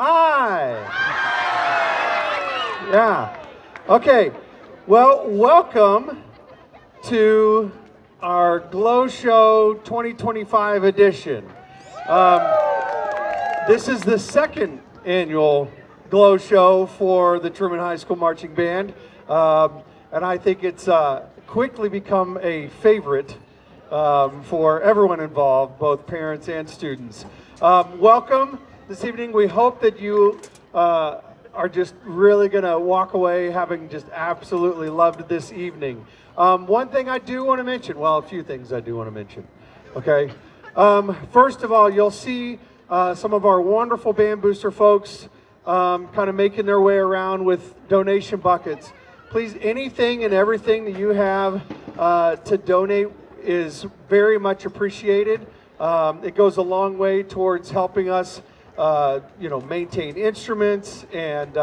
Hi. Yeah. Okay. Well, welcome to our Glow Show 2025 edition. This is the second annual Glow Show for the Truman High School Marching Band, and I think it's quickly become a favorite for everyone involved, both parents and students. Welcome this evening. We hope that you are just really going to walk away having just absolutely loved this evening. One thing I do want to mention, well, a few things I do want to mention, okay? First of all, you'll see some of our wonderful band booster folks kind of making their way around with donation buckets. Please, anything and everything that you have to donate is very much appreciated. It goes a long way towards helping us maintain instruments and,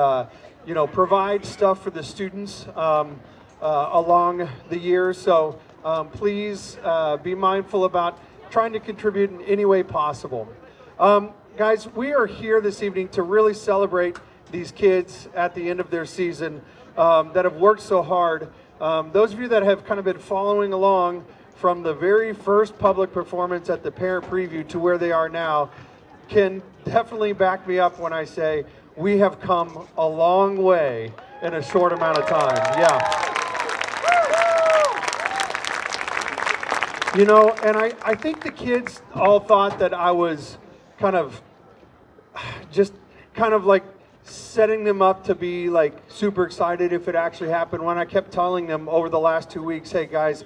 provide stuff for the students along the year. So please be mindful about trying to contribute in any way possible. Guys, we are here this evening to really celebrate these kids at the end of their season that have worked so hard. Those of you that have kind of been following along from the very first public performance at the parent preview to where they are now can definitely back me up when I say we have come a long way in a short amount of time. Yeah. You know, and I think the kids all thought that I was kind of like setting them up to be like super excited if it actually happened, when I kept telling them over the last 2 weeks, hey guys,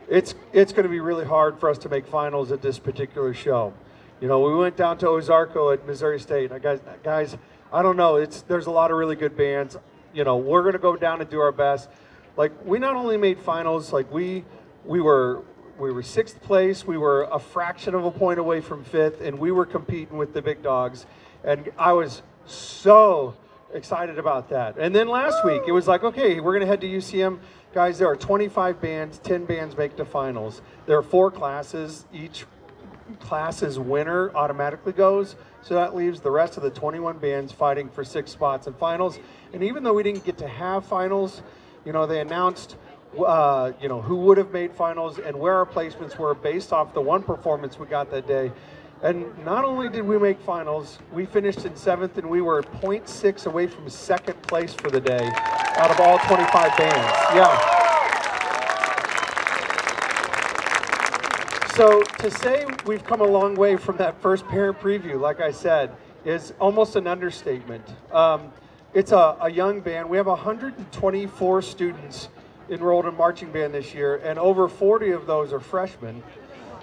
it's going to be really hard for us to make finals at this particular show. You know, we went down to Ozarko at Missouri State. Guys, I don't know, there's a lot of really good bands. You know, we're going to go down and do our best. Like, we not only made finals, like we were 6th place, we were a fraction of a point away from 5th, and we were competing with the big dogs. And I was so excited about that. And then last week, it was like, okay, we're going to head to UCM. Guys, there are 25 bands, 10 bands make the finals. There are 4 classes. Each class's winner automatically goes. So that leaves the rest of the 21 bands fighting for 6 spots in finals. And even though we didn't get to have finals, you know, they announced who would have made finals and where our placements were based off the one performance we got that day. And not only did we make finals, we finished in 7th, and we were 0.6 away from 2nd place for the day out of all 25 bands. Yeah. So to say we've come a long way from that first parent preview, like I said, is almost an understatement. It's a young band. We have 124 students enrolled in marching band this year, and over 40 of those are freshmen.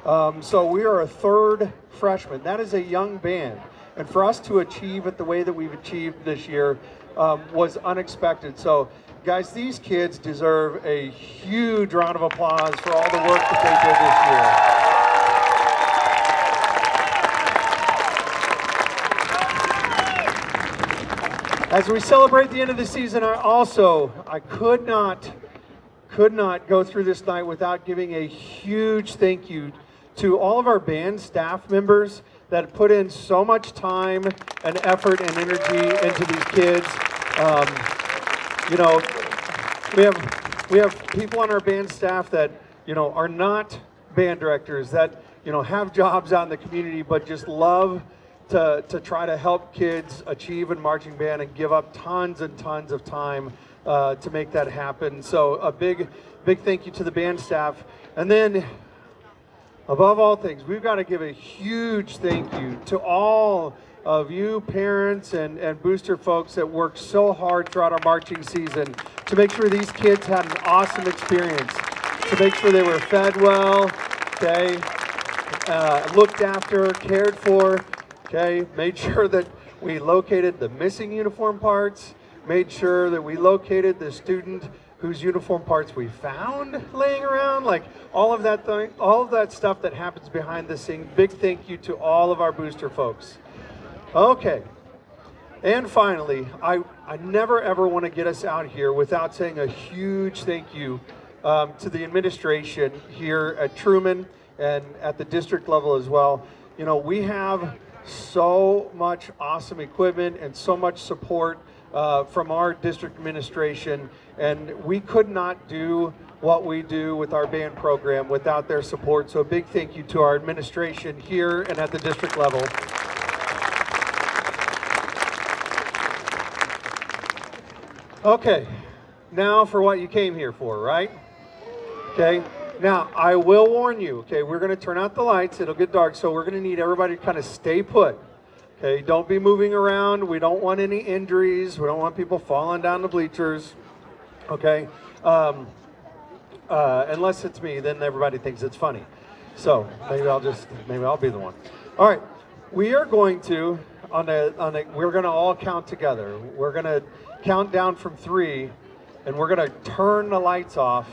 So we are a 3rd freshman. That is a young band. And for us to achieve it the way that we've achieved this year was unexpected. So guys, these kids deserve a huge round of applause for all the work that they did this year. As we celebrate the end of the season, I could not go through this night without giving a huge thank you to all of our band staff members that put in so much time and effort and energy into these kids. We have people on our band staff that, are not band directors, that, have jobs out in the community, but just love to try to help kids achieve in marching band and give up tons and tons of time to make that happen. So a big thank you to the band staff. And then, above all things, we've got to give a huge thank you to all of you parents and booster folks that worked so hard throughout our marching season to make sure these kids had an awesome experience, to make sure they were fed well, okay, looked after, cared for, okay, made sure that we located the missing uniform parts, made sure that we located the student whose uniform parts we found laying around, like all of that stuff that happens behind the scenes. Big thank you to all of our booster folks. Okay, and finally, I never ever want to get us out here without saying a huge thank you to the administration here at Truman and at the district level as well. We have so much awesome equipment and so much support from our district administration, and we could not do what we do with our band program without their support. So a big thank you to our administration here and at the district level. Okay, now for what you came here for, right? Okay, now I will warn you, okay, we're gonna turn out the lights, it'll get dark, so we're gonna need everybody to kind of stay put. Okay, don't be moving around, we don't want any injuries, we don't want people falling down the bleachers, okay? Unless it's me, then everybody thinks it's funny. So maybe I'll be the one. All right, we are going to, we're gonna all count together. We're gonna count down from 3, and we're gonna turn the lights off,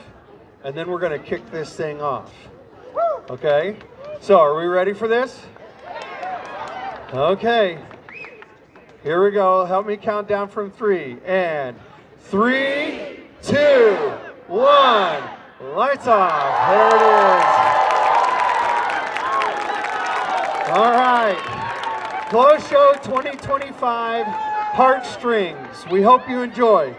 and then we're gonna kick this thing off. Okay? So are we ready for this? Okay. Here we go. Help me count down from 3. And 3, 2, 1. Lights off. There it is. All right. Close Show 2025 Heartstrings. We hope you enjoy.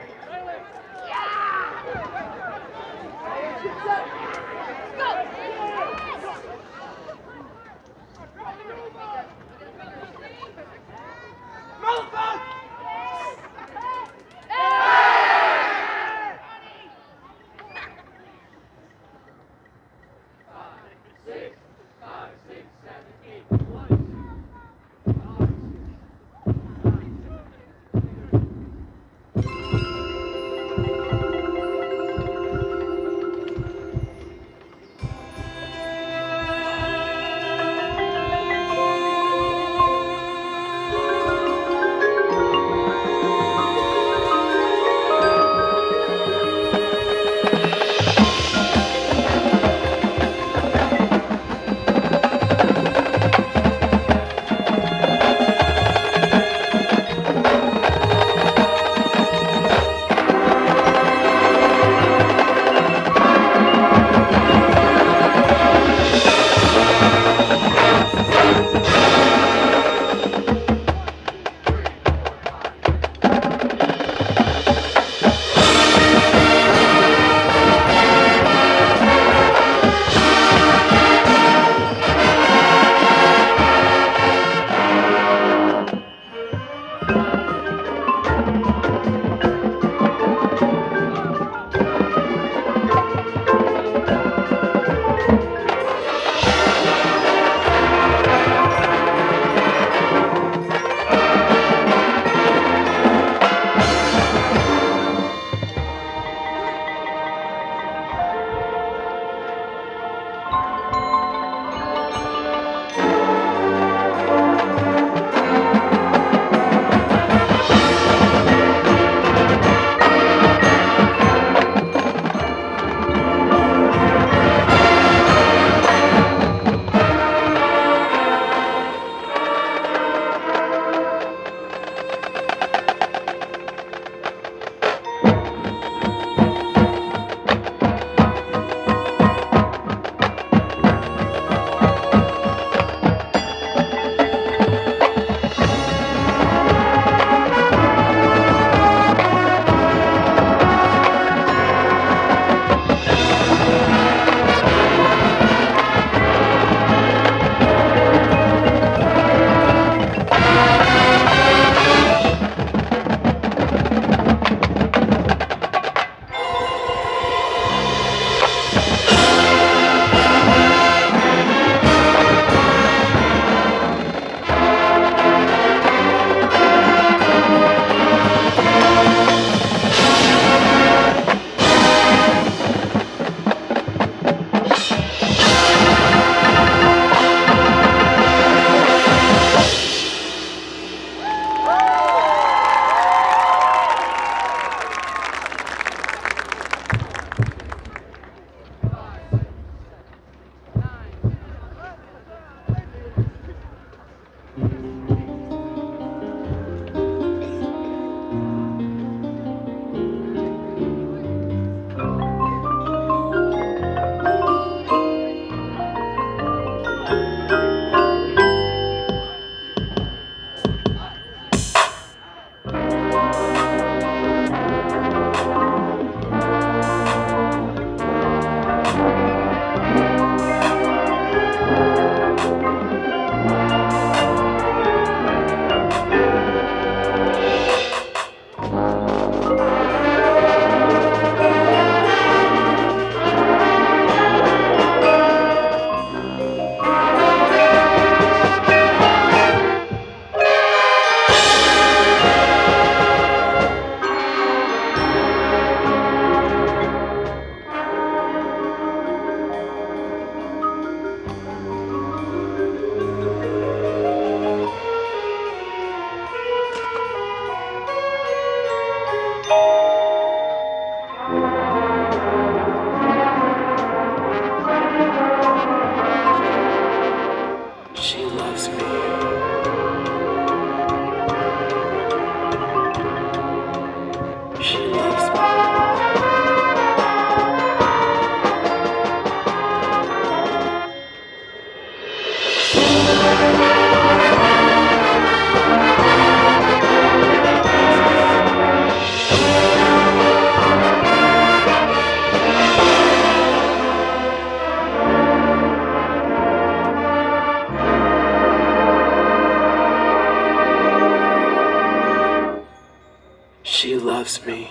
She loves me,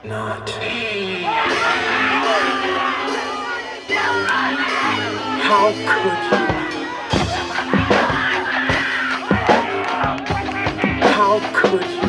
not. How could you? How could you?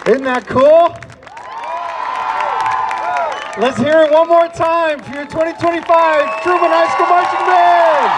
Isn't that cool? Let's hear it one more time for your 2025 Truman High School Marching Band!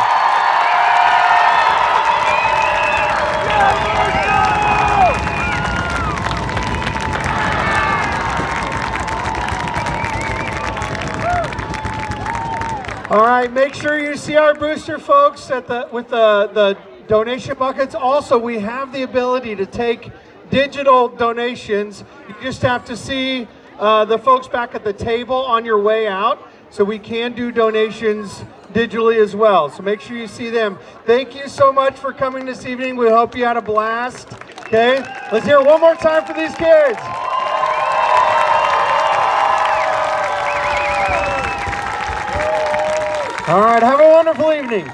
All right, make sure you see our booster folks at with the donation buckets. Also, we have the ability to take digital donations. You just have to see the folks back at the table on your way out. So we can do donations digitally as well. So make sure you see them. Thank you so much for coming this evening. We hope you had a blast. Okay, let's hear it one more time for these kids. All right, have a wonderful evening.